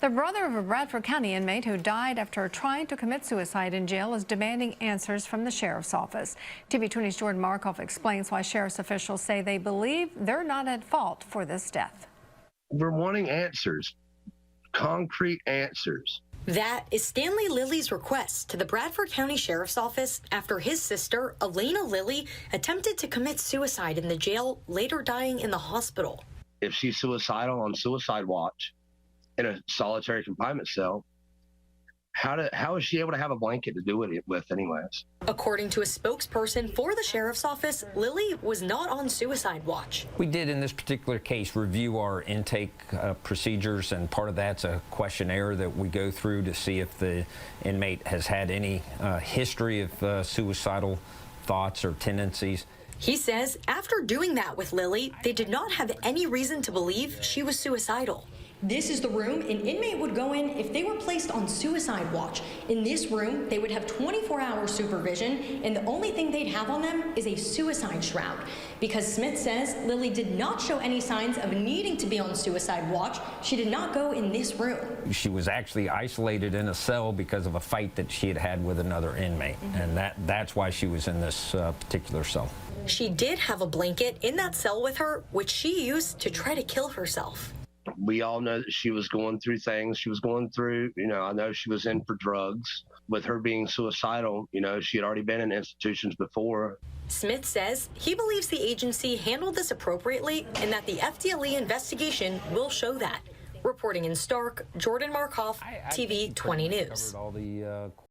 The brother of a Bradford County inmate who died after trying to commit suicide in jail is demanding answers from the sheriff's office. TV20's Jordan Markoff explains why sheriff's officials say they believe they're not at fault for this death. We're wanting answers, concrete answers. That is Stanley Lilly's request to the Bradford County Sheriff's Office after his sister, Elena Lilly, attempted to commit suicide in the jail, later dying in the hospital. If she's suicidal on suicide watch in a solitary confinement cell, how is she able to have a blanket to do it with anyways? According to a spokesperson for the sheriff's office, Lilly was not on suicide watch. We did, in this particular case, review our intake procedures, and part of that's a questionnaire that we go through to see if the inmate has had any history of suicidal thoughts or tendencies. He says after doing that with Lilly, they did not have any reason to believe she was suicidal. This is the room an inmate would go in if they were placed on suicide watch. In this room, they would have 24-hour supervision, and the only thing they'd have on them is a suicide shroud. Because Smith says Lilly did not show any signs of needing to be on suicide watch, she did not go in this room. She was actually isolated in a cell because of a fight that she had had with another inmate, and that's why she was in this particular cell. She did have a blanket in that cell with her, which she used to try to kill herself. We all know that she was going through things. She was going through, I know she was in for drugs. With her being suicidal, she had already been in institutions before. Smith says he believes the agency handled this appropriately and that the FDLE investigation will show that. Reporting in Stark, Jordan Markoff, TV 20 News.